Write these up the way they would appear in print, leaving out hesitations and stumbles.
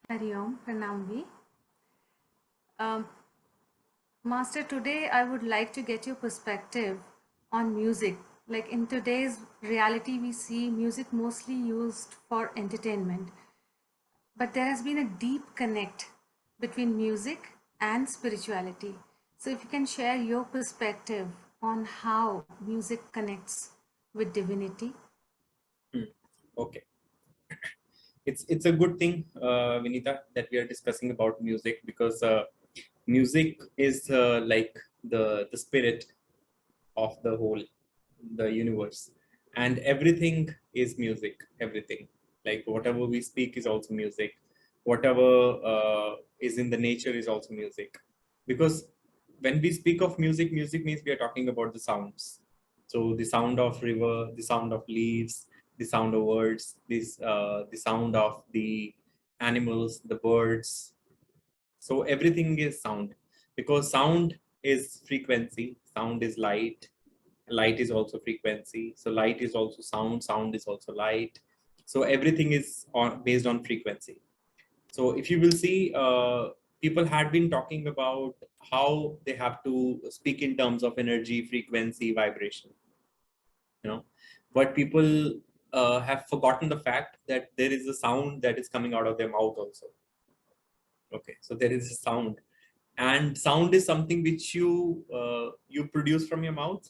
Hari Om, Pranamvi. Um, Master, today I would like to get your perspective on music. Like in today's reality, we see music mostly used for entertainment, but there has been a deep connect between music and spirituality. So, if you can share your perspective on how music connects with divinity. Hmm. Okay, it's a good thing, Vinita, that we are discussing about music because music is like the spirit of the whole the universe, and everything is music. Everything, like whatever we speak is also music. Whatever is in the nature is also music, because when we speak of music, music means we are talking about the sounds. So the sound of river, the sound of leaves, the sound of words, the sound of the animals, the birds. So everything is sound, because sound is frequency, sound is light, light is also frequency, so light is also sound, sound is also light. So everything is based on frequency. So if you will see, people had been talking about how they have to speak in terms of energy, frequency, vibration, you know, but people have forgotten the fact that there is a sound that is coming out of their mouth also. Okay, so there is a sound, and sound is something which you produce from your mouth.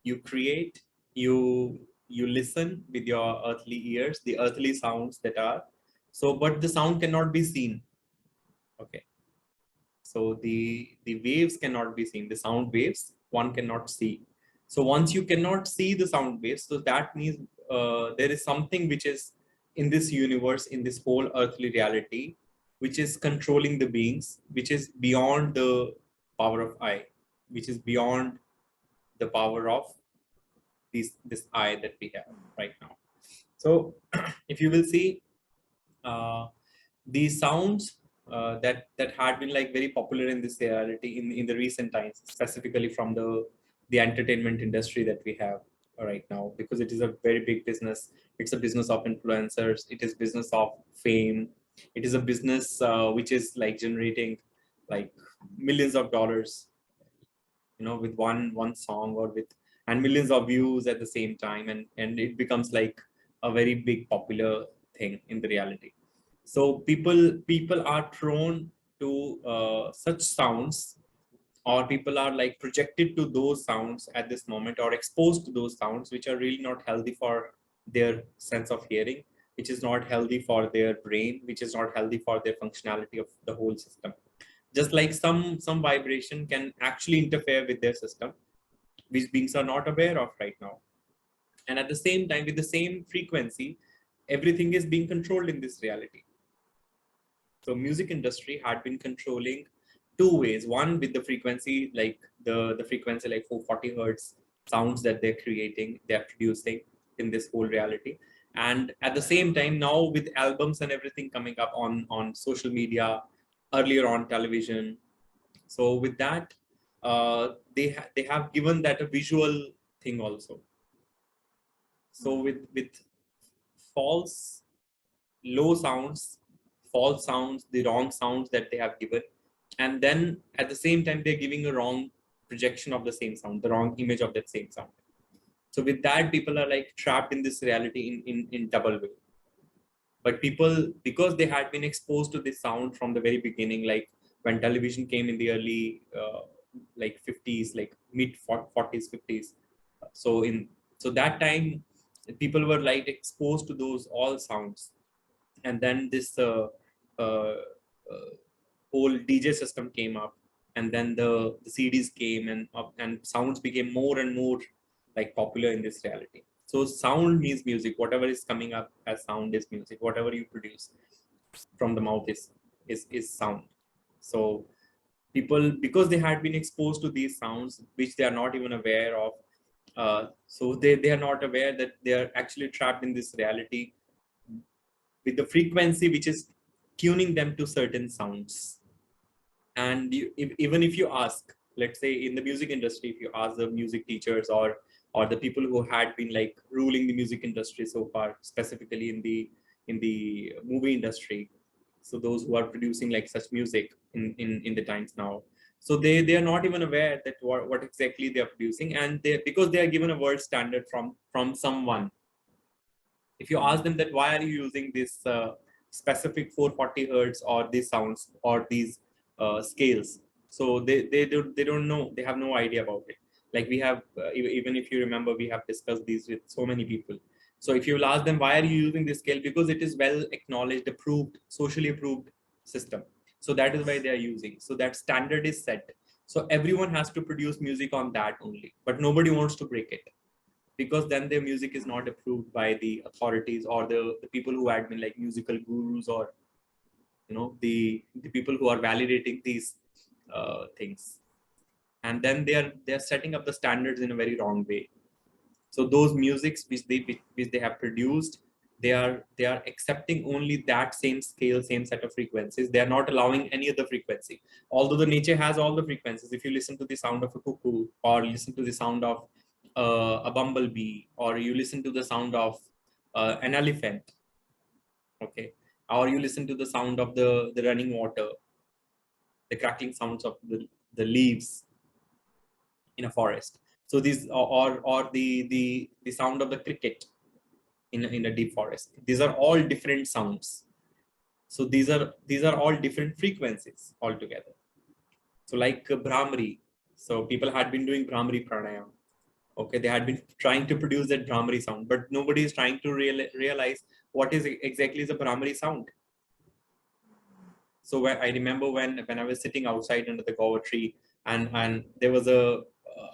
You create, you listen with your earthly ears, the earthly sounds that are. So but the sound cannot be seen. Okay, so the waves cannot be seen, the sound waves one cannot see. So once you cannot see the sound waves, so that means there is something which is in this universe, in this whole earthly reality, which is controlling the beings, which is beyond the power of I, which is beyond the power of this I that we have right now. So if you will see, uh, these sounds that had been like very popular in this reality in the recent times, specifically from the entertainment industry that we have right now, because it is a very big business. It's a business of influencers, it is business of fame, it is a business which is like generating like millions of dollars, you know, with one song, or with and millions of views at the same time, and it becomes like a very big popular thing in the reality. So people are prone to such sounds, or people are like projected to those sounds at this moment, or exposed to those sounds which are really not healthy for their sense of hearing, which is not healthy for their brain, which is not healthy for their functionality of the whole system. Just like some vibration can actually interfere with their system, which beings are not aware of right now. And at the same time, with the same frequency, everything is being controlled in this reality. So music industry had been controlling two ways. One, with the frequency, like the frequency like 440 hertz sounds that they're creating, they're producing in this whole reality. And at the same time, now with albums and everything coming up on social media, earlier on television. So with that, they have given that a visual thing also. So with false low sounds, false sounds, the wrong sounds that they have given, and then at the same time they're giving a wrong projection of the same sound, the wrong image of that same sound. So with that, people are like trapped in this reality in double way. But people, because they had been exposed to this sound from the very beginning, like when television came in the early like 50s, like mid 40s 50s. So in so that time, people were like exposed to those all sounds. And then this uh, whole DJ system came up, and then the CDs came, and sounds became more and more like popular in this reality. So sound means music. Whatever is coming up as sound is music. Whatever you produce from the mouth is sound. So people, because they had been exposed to these sounds which they are not even aware of, so they are not aware that they are actually trapped in this reality with the frequency which is tuning them to certain sounds. And even if you ask, let's say in the music industry, if you ask the music teachers, or the people who had been like ruling the music industry so far, specifically in the movie industry, So those who are producing like such music in the times now, so they are not even aware that what exactly they are producing, and they, because they are given a world standard from someone. If you ask them that why are you using this specific 440 hertz or these sounds or these scales, so they don't know, they have no idea about it. Like we have even if you remember, we have discussed these with so many people. So if you will ask them why are you using this scale, because it is well acknowledged, approved, socially approved system, so that is why they are using. So that standard is set, so everyone has to produce music on that only, but nobody wants to break it, because then their music is not approved by the authorities or the people who had been like musical gurus, or the people who are validating these things. And then they are setting up the standards in a very wrong way. So those musics which they have produced, they are accepting only that same scale, same set of frequencies. They are not allowing any other frequency, although the nature has all the frequencies. If you listen to the sound of a cuckoo, or listen to the sound of a bumblebee, or you listen to the sound of an elephant, okay, or you listen to the sound of the running water, the crackling sounds of the leaves in a forest. So these, or the sound of the cricket in a deep forest, these are all different sounds. So these are all different frequencies altogether. So like Brahmari, so people had been doing Brahmari pranayam. Okay, they had been trying to produce that Brahmari sound, but nobody is trying to realize what is exactly the Brahmari sound. So when, I remember when I was sitting outside under the guava tree, and there was a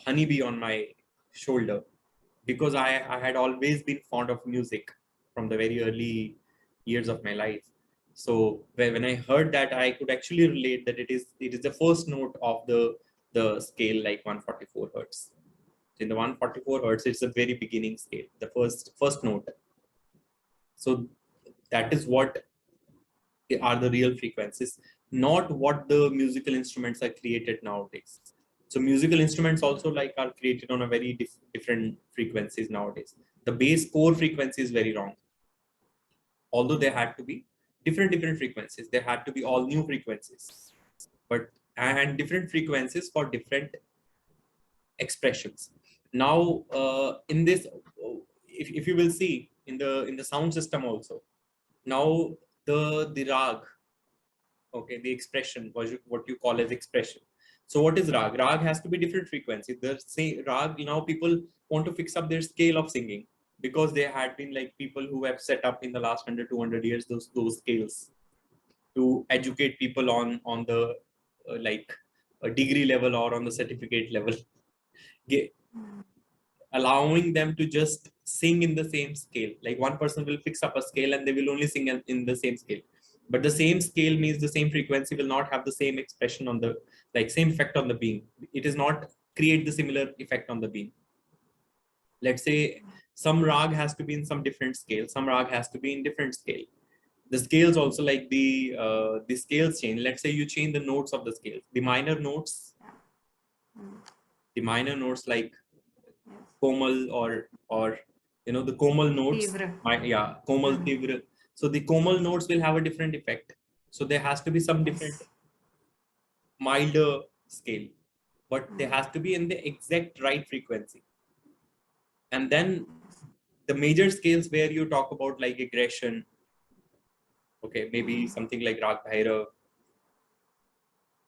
honeybee on my shoulder, because I had always been fond of music from the very early years of my life. So when I heard that, I could actually relate that it is the first note of the scale, like 144 hertz. In the 144 hertz, it's the very beginning scale, the first note. So that is what are the real frequencies, not what the musical instruments are created nowadays. So musical instruments also like are created on a very different frequencies nowadays. The base core frequency is very wrong. Although there had to be different frequencies, there had to be all new frequencies, but and different frequencies for different expressions. Now in this, if you will see in the sound system also, now the rag, okay, the expression, what you call as expression. So what is rag? Rag has to be different frequency. The same rag, now people want to fix up their scale of singing, because there had been like people who have set up in the last 100 200 years those scales to educate people on the like a degree level or on the certificate level, allowing them to just sing in the same scale. Like one person will fix up a scale and they will only sing in the same scale, but the same scale means the same frequency will not have the same expression on the, like same effect on the being. It is not create the similar effect on the being. Let's say some rag has to be in some different scale, some rag has to be in different scale. The scales also, like the scales change. Let's say you change the notes of the scales, the minor notes, like komal, or the komal notes. Tivra. Yeah, komal, tivra. So the komal notes will have a different effect, so there has to be some different Yes. milder scale, but there has to be in the exact right frequency. And then the major scales where you talk about like aggression, okay, maybe something like rag bhairav,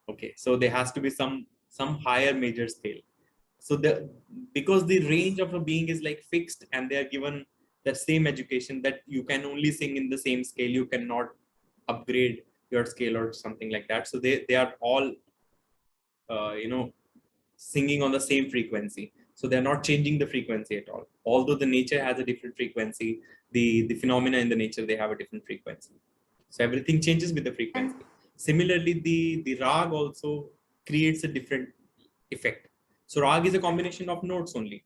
okay, so there has to be some higher major scale. So because the range of a being is like fixed, and they are given that same education that you can only sing in the same scale, you cannot upgrade your scale or something like that. So they are all singing on the same frequency, so they're not changing the frequency at all. Although the nature has a different frequency, the phenomena in the nature, they have a different frequency. So everything changes with the And frequency. Similarly, the rag also creates a different effect. So rag is a combination of notes only.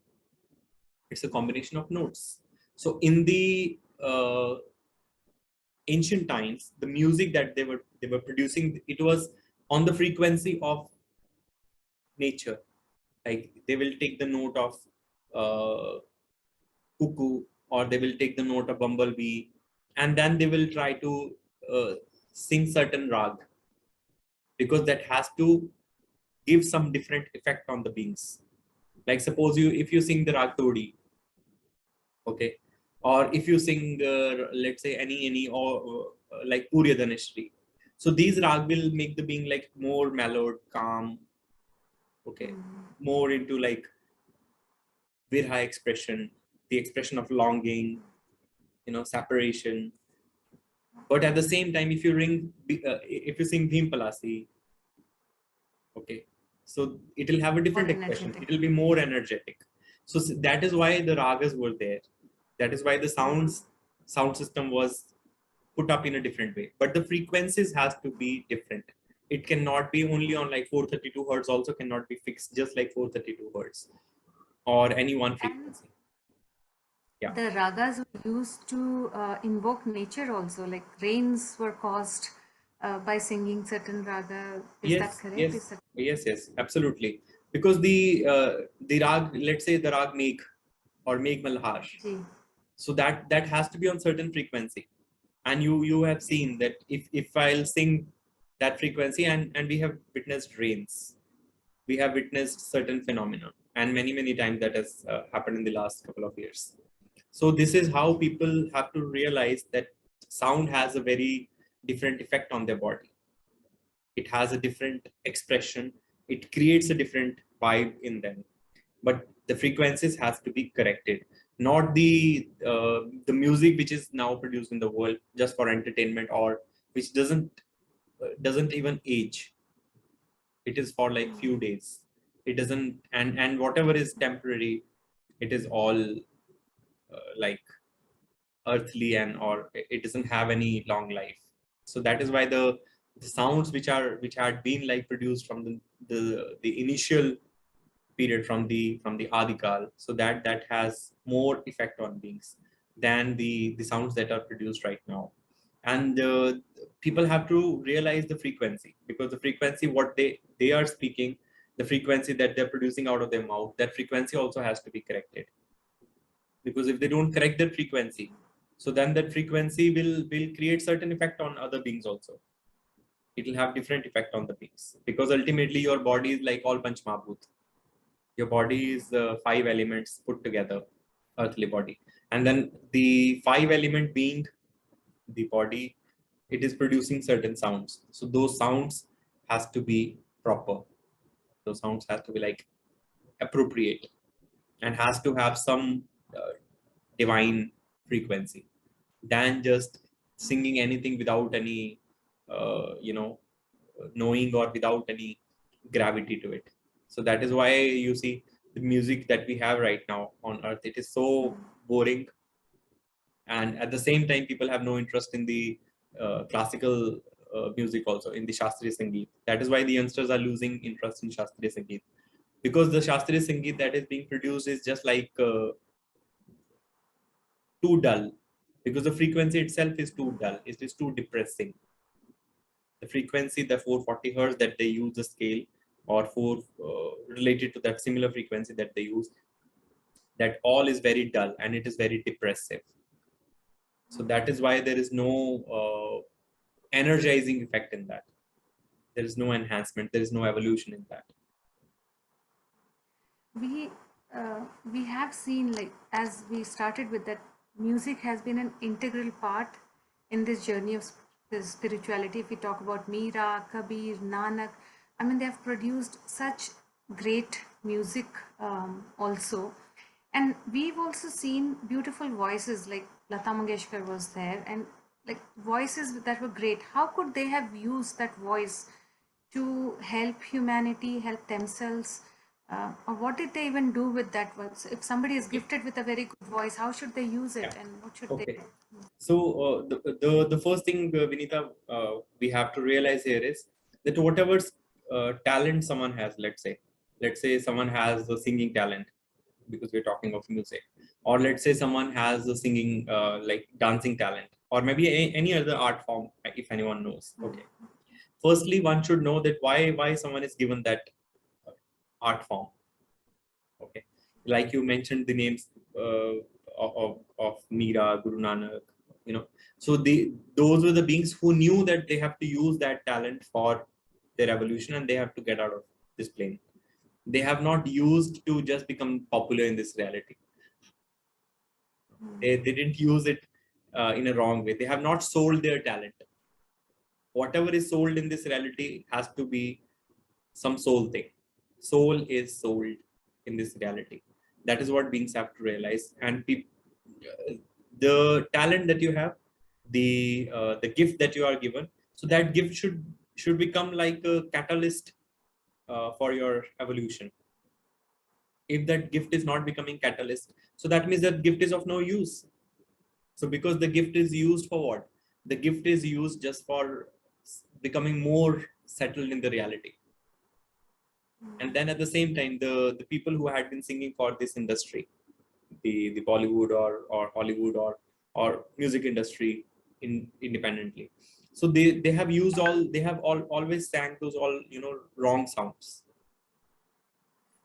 It's a combination of notes. So in the ancient times, the music that they were producing, it was on the frequency of nature. Like they will take the note of cuckoo, or they will take the note of bumblebee, and then they will try to sing certain rag, because that has to give some different effect on the beings. Like suppose if you sing the rag Todi, okay, or if you sing let's say any or like Purya Dhaneshri. So these rag will make the being like more mellowed, calm, okay, more into like virha expression, the expression of longing, separation. But at the same time, if you sing Bhim Palasi, okay, so it will have a More different expression. energetic. It will be more energetic. So that is why the ragas were there. That is why the sound system was put up in a different way. But the frequencies has to be different. It cannot be only on like 432 hertz. Also cannot be fixed just like 432 hertz or any one And frequency. Yeah. the ragas were used to invoke nature also, like rains were caused by singing certain raga. Is that Yes, correct? Is yes, that yes, absolutely. Because the rag, let's say the rag Megh or Megh Malhar, Ji. so that has to be on certain frequency. And you have seen that if I'll sing that frequency, and we have witnessed rains, we have witnessed certain phenomena, and many times that has happened in the last couple of years. So this is how people have to realize that sound has a very different effect on their body. It has a different expression. It creates a different vibe in them. But the frequencies has to be corrected, not the music which is now produced in the world just for entertainment, or which doesn't even age. It is for like few days. It doesn't, and whatever is temporary, it is all like earthly, and or it doesn't have any long life. So that is why the sounds which had been like produced from the initial period, from the Adikal, so that has more effect on beings than the sounds that are produced right now. And people have to realize the frequency, because the frequency what they are speaking, the frequency that they're producing out of their mouth, that frequency also has to be corrected. Because if they don't correct that frequency, so then that frequency will create certain effect on other beings also. It will have different effect on the beings, because ultimately your body is like all panch Mahabhut. Your body is five elements put together, earthly body, and then the five element being the body, it is producing certain sounds. So those sounds has to be proper. Those sounds has to be like appropriate, and has to have some divine frequency, than just singing anything without any knowing, or without any gravity to it. So that is why you see the music that we have right now on earth, it is so boring. And at the same time, people have no interest in the classical music, also in the Shastriya Sangeet. That is why the youngsters are losing interest in Shastriya Sangeet, because the Shastriya Sangeet that is being produced is just like too dull, because the frequency itself is too dull. It is too depressing. The frequency, the 440 hertz that they use the scale, or for related to that similar frequency that they use, that all is very dull and it is very depressive. So that is why there is no energizing effect in that. There is no enhancement. There is no evolution in that. we we have seen, like, as we started with, that music has been an integral part in this journey of spirituality. If we talk about Meera, Kabir, Nanak, I mean, they have produced such great music also. And we've also seen beautiful voices, like Lata Mangeshkar was there, and like voices that were great. How could they have used that voice to help humanity, help themselves? Or what did they even do with that voice? If somebody is Okay. gifted with a very good voice, how should they use Yeah. it, and what should they Okay. do? So the first thing, Vinita, we have to realize here is that whatever talent someone has, let's say someone has a singing talent, because we're talking of music, or let's say someone has a singing like dancing talent, or maybe any other art form, if anyone knows. Okay. Firstly, one should know that why someone is given that art form. Okay, like you mentioned the names of Meera, Guru Nanak. you know. So those were the beings who knew that they have to use that talent for their evolution, and they have to get out of this plane. They have not used to just become popular in this reality. They didn't use it in a wrong way. They have not sold their talent. Whatever is sold in this reality has to be some soul thing. Soul is sold in this reality. That is what beings have to realize. And the talent that you have, the gift that you are given, so that gift should become like a catalyst for your evolution. If that gift is not becoming catalyst, so that means that gift is of no use. So because the gift is used for what? The gift is used just for becoming more settled in the reality. And then at the same time, the people who had been singing for this industry, the Bollywood or Hollywood or music industry independently, so they have used always sang those all, you know, wrong sounds,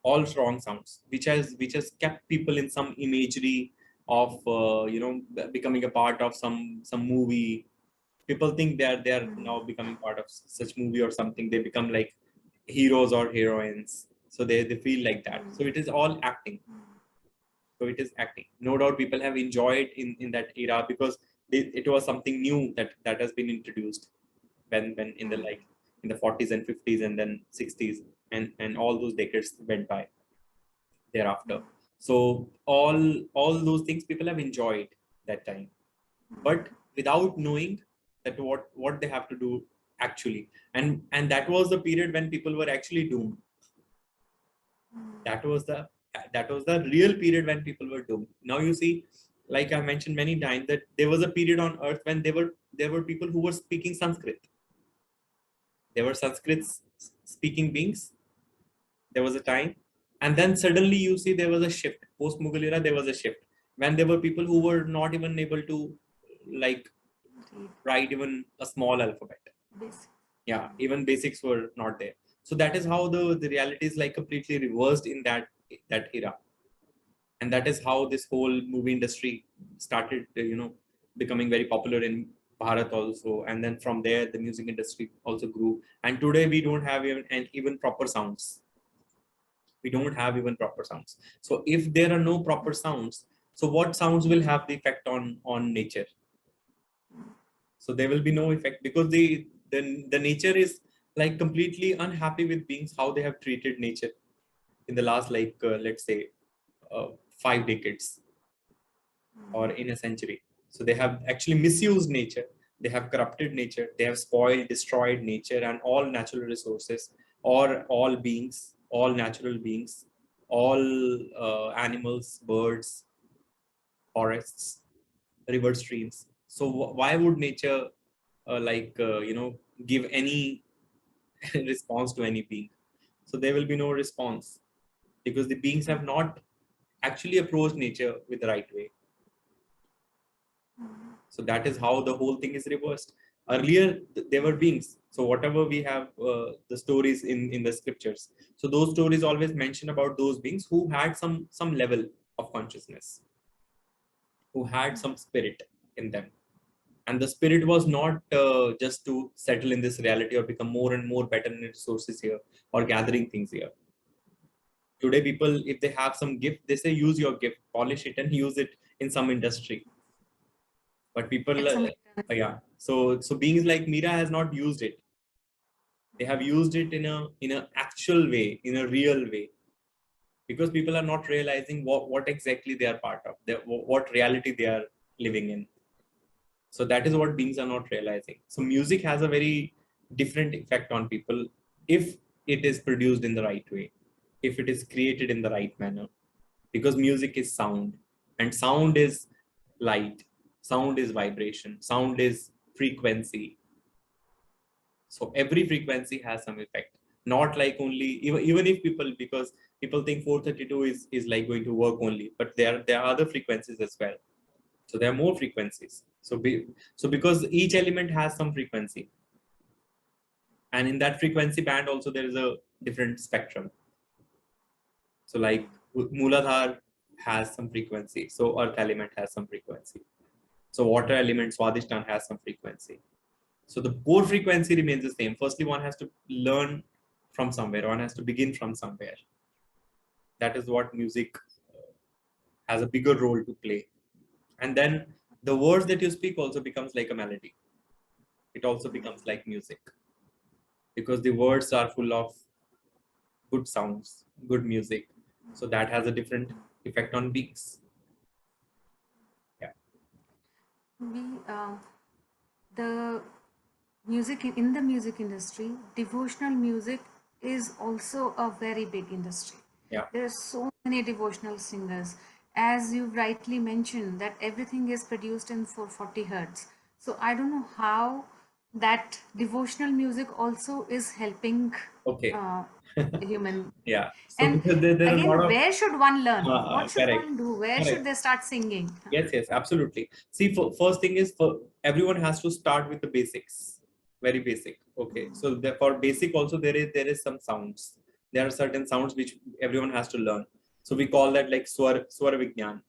all wrong sounds, which has kept people in some imagery of you know, becoming a part of some movie. People think they are now becoming part of such movie or something. They become like heroes or heroines, so they feel like that. So it is all acting. So it is acting. No doubt people have enjoyed in that era, because it was something new that has been introduced when in the, like, in the 40s and 50s and then 60s, and all those decades went by thereafter. So all those things people have enjoyed that time, but without knowing that what they have to do actually. And that was the period when people were actually doomed. That was the that was the real period when people were doomed. Now you see, like I mentioned many times, that there was a period on earth when there were people who were speaking Sanskrit. There were Sanskrit speaking beings. There was a time, and then suddenly you see there was a shift. Post Mughal era, there was a shift when there were people who were not even able to, like, write even a small alphabet. Basic. Yeah, even basics were not there. So that is how the reality is like completely reversed in that era. And that is how this whole movie industry started, you know, becoming very popular in Bharat also. And then from there the music industry also grew, and today we don't have even proper sounds. We don't have even proper sounds. So if there are no proper sounds, so what sounds will have the effect on nature? So there will be no effect, because the nature is like completely unhappy with beings, how they have treated nature in the last, like, let's say, 5 decades or in a century. So they have actually misused nature. They have corrupted nature. They have spoiled, destroyed nature and all natural resources, or all beings, all natural beings, all animals, birds, forests, river streams. So why would nature, you know, give any response to any being? So there will be no response, because the beings have not actually approached nature with the right way. So that is how the whole thing is reversed. Earlier, there were beings. So whatever we have, the stories in the scriptures. So those stories always mention about those beings who had some level of consciousness, who had some spirit in them. And the spirit was not just to settle in this reality or become more and more better in resources here or gathering things here. Today, people, if they have some gift, they say, use your gift, polish it, and use it in some industry. But people, Get some yeah. So beings like Mira has not used it. They have used it in a actual way, in a real way, because people are not realizing what exactly they are part of, what reality they are living in. So that is what beings are not realizing. So music has a very different effect on people if it is produced in the right way, if it is created in the right manner, because music is sound, and sound is light, sound is vibration, sound is frequency. So every frequency has some effect, not like only, even if people, because people think 432 is like going to work only, but there are other frequencies as well. So there are more frequencies. So because each element has some frequency, and in that frequency band also there is a different spectrum. So like Mooladhar has some frequency, so earth element has some frequency. So water element Swadhisthana has some frequency. So the core frequency remains the same. Firstly, one has to learn from somewhere. One has to begin from somewhere. That is what music has a bigger role to play. And then the words that you speak also becomes like a melody. It also becomes like music because the words are full of good sounds, good music. So that has a different effect on beats. Yeah. We the music in the music industry, devotional music is also a very big industry. Yeah. There are so many devotional singers. As you rightly mentioned, that everything is produced in 440 hertz. So I don't know how that devotional music also is helping Okay. uh, human. Yeah. So And because there are a lot again, of where should one learn? What should correct. one do? Where should Correct. they start singing? Yes, yes, absolutely. See, first thing is for everyone has to start with the basics, very basic. Okay, so for basic also there is some sounds. There are certain sounds which everyone has to learn. So we call that like swar vigyan.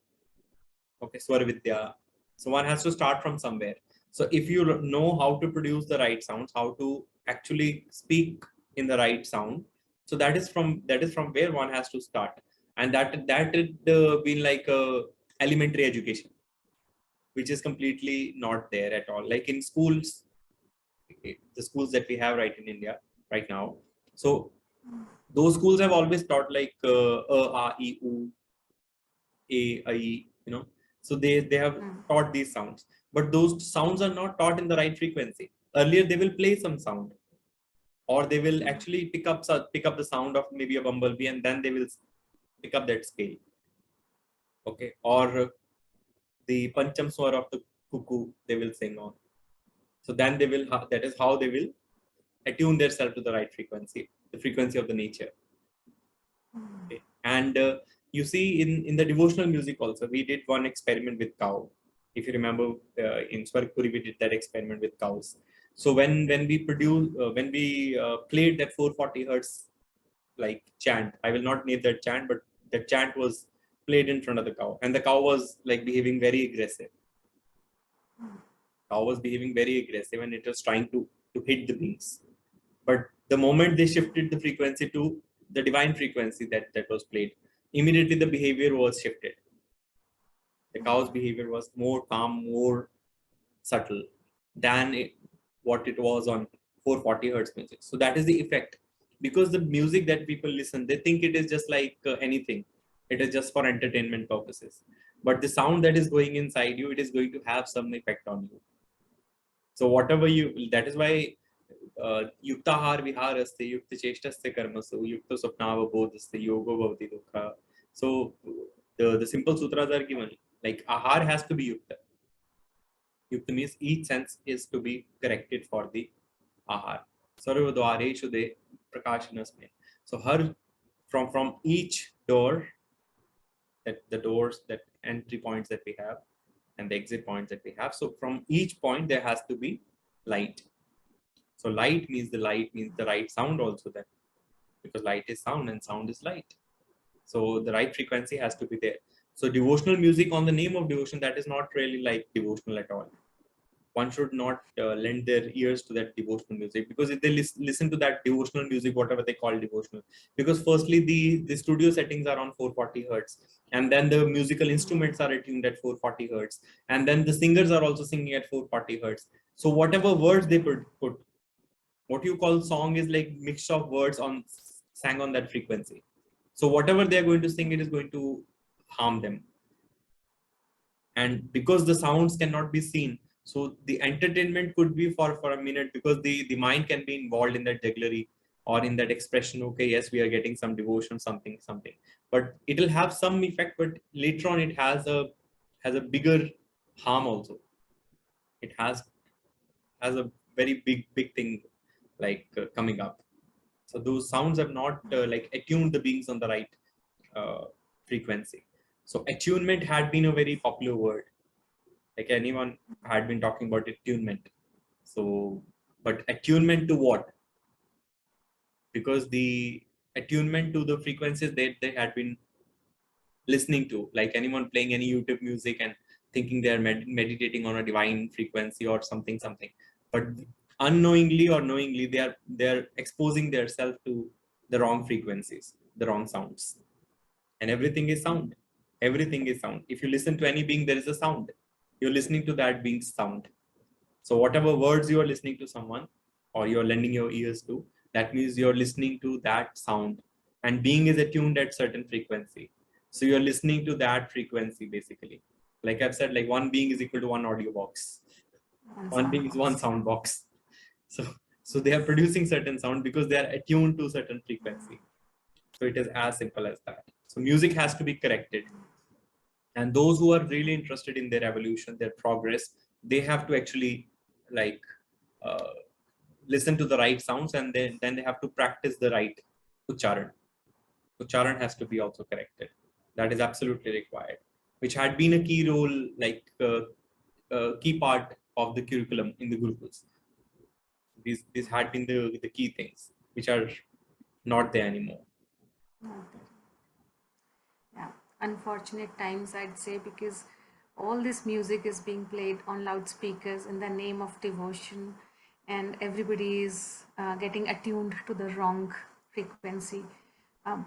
Okay, swar vidya. So one has to start from somewhere. So if you know how to produce the right sounds, how to actually speak in the right sound, so that is from where one has to start, and that had been like a elementary education, which is completely not there at all. Like in schools, the schools that we have right in India right now. So those schools have always taught like a, e, u, a, I, So they have Hmm. taught these sounds, but those sounds are not taught in the right frequency. Earlier, they will play some sound, or they will actually pick up the sound of maybe a bumblebee, and then they will pick up that scale. Okay, or the pancham swar of the cuckoo they will sing on. So then that is how they will attune themselves to the right frequency, the frequency of the nature. Okay. And you see in the devotional music also, we did one experiment with cow. If you remember, in Swargpuri we did that experiment with cows. So when we played that 440 hertz like chant, I will not name that chant, but the chant was played in front of the cow, and the cow was like behaving very aggressive. Cow was behaving very aggressive, and it was trying to hit the beings. But the moment they shifted the frequency to the divine frequency that was played, immediately the behavior was shifted. The cow's behavior was more calm, more subtle than what it was on 440 hertz music. So that is the effect. Because the music that people listen, they think it is just like anything. It is just for entertainment purposes. But the sound that is going inside you, it is going to have some effect on you. So whatever that is why युक्ताहार विहारस्ते युक्त चेष्टस्य कर्मसु युक्त स्वप्नावबोधस्ते yogo bhavati dukkha. So the simple sutras are given like ahar has to be yukta. Yukta means each sense is to be corrected for the ahar. Sarva dwareshu de prakashanasme. So her from each door, that the doors, that entry points that we have and the exit points that we have. So from each point there has to be light. So light means the right sound also then, because light is sound and sound is light. So the right frequency has to be there. So devotional music on the name of devotion, that is not really like devotional at all. One should not lend their ears to that devotional music, because if they listen to that devotional music, whatever they call devotional, because firstly the studio settings are on 440 hertz, and then the musical instruments are tuned at 440 hertz, and then the singers are also singing at 440 hertz. So whatever words they put, what you call song is like mix of words on sang on that frequency. So whatever they are going to sing, it is going to harm them. And because the sounds cannot be seen, so the entertainment could be for a minute, because the mind can be involved in that jugglery or in that expression. Okay, yes, we are getting some devotion, something, but it will have some effect, but later on it has a bigger harm also. It has a very big thing like coming up. So those sounds have not like attuned the beings on the right uh, frequency. So attunement had been a very popular word. Like anyone had been talking about attunement. So, but attunement to what? Because the attunement to the frequencies that they had been listening to, like anyone playing any YouTube music and thinking they're meditating on a divine frequency or something, but unknowingly or knowingly they're exposing themselves to the wrong frequencies, the wrong sounds. And everything is sound. Everything is sound. If you listen to any being, there is a sound. You're listening to that being's sound. So whatever words you are listening to someone or you're lending your ears to, that means you're listening to that sound. And being is attuned at certain frequency. So you're listening to that frequency basically. Like I've said, like one being is equal to one audio box. One One sound being is one box. sound box. So so they are producing certain sound because they are attuned to certain frequency. So it is as simple as that. So music has to be corrected. And those who are really interested in their evolution, their progress, they have to actually like uh, listen to the right sounds, and then they have to practice the right ucharan. Ucharan has to be also corrected. That is absolutely required, which had been a key role, like key part of the curriculum in the gurukuls. These had been the key things which are not there anymore. Not there. Yeah, unfortunate times I'd say, because all this music is being played on loudspeakers in the name of devotion, and everybody is getting attuned to the wrong frequency. Um,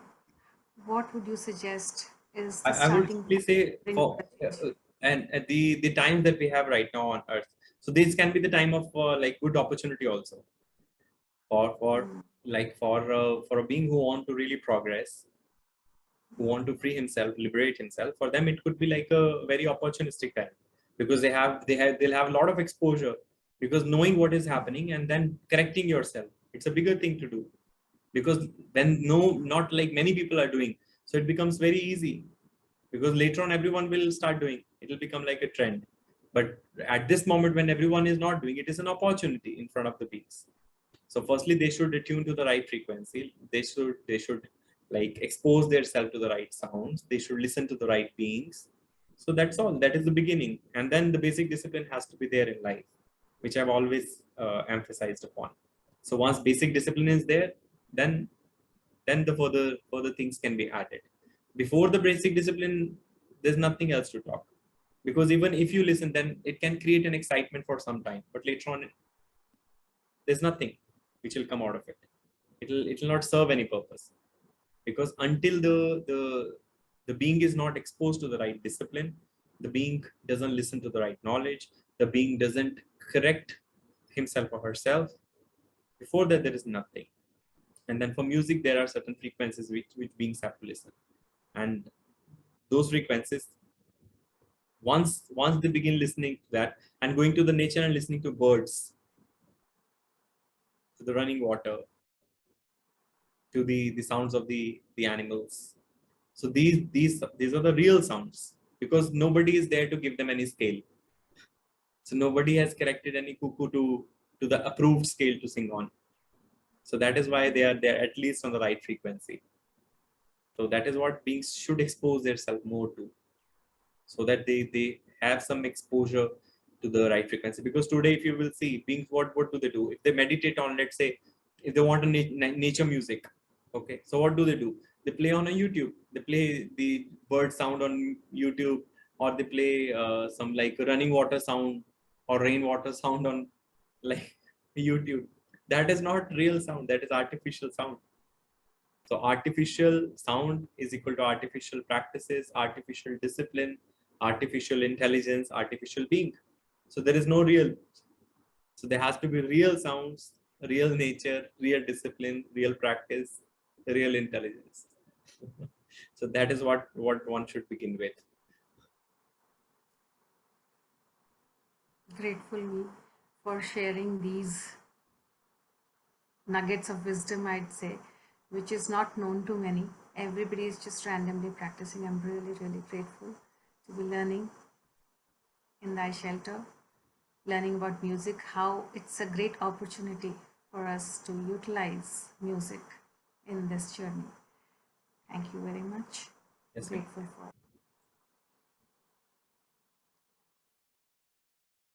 what would you suggest is the I would starting simply point say to bring for the change? and the time that we have right now on earth, so this can be the time of like good opportunity also for Mm, like for a being who want to really progress, who want to free himself, liberate himself. For them it could be like a very opportunistic time, because they'll have a lot of exposure, because knowing what is happening and then correcting yourself, it's a bigger thing to do. Because when not like many people are doing, so it becomes very easy, because later on everyone will start doing, it will become like a trend. But at this moment when everyone is not doing, it is an opportunity in front of the beings. So firstly they should attune to the right frequency, they should like expose themselves to the right sounds, they should listen to the right beings. So that's all, that is the beginning. And then the basic discipline has to be there in life, which I've always emphasized upon. So once basic discipline is there, then the further things can be added. Before the basic discipline, there's nothing else to talk, because even if you listen, then it can create an excitement for some time, but later on there's nothing which will come out of it. It'll not serve any purpose, because until the being is not exposed to the right discipline, the being doesn't listen to the right knowledge, the being doesn't correct himself or herself, before that there is nothing. And then for music there are certain frequencies which beings have to listen. And those frequencies, once they begin listening to that and going to the nature and listening to birds, to the running water, to the sounds of the animals, so these are the real sounds, because nobody is there to give them any scale. So nobody has corrected any cuckoo to the approved scale to sing on. So that is why they are there at least on the right frequency. So that is what beings should expose themselves more to, so that they have some exposure to the right frequency. Because today if you will see beings, what do they do if they meditate on, let's say, if they want a nature music, okay, so what do? They play on a YouTube, they play the bird sound on YouTube, or they play some like running water sound or rainwater sound on like YouTube. That is not real sound, that is artificial sound. So artificial sound is equal to artificial practices, artificial discipline, artificial intelligence, artificial being. So there is no real. So there has to be real sounds, real nature, real discipline, real practice, real intelligence. So that is what one should begin with. Grateful for sharing these nuggets of wisdom, I'd say, which is not known to many. Everybody is just randomly practicing. I'm really, really grateful to be learning in thy shelter, learning about music, how it's a great opportunity for us to utilize music in this journey. Thank you very much. Yes, ma'am. Grateful for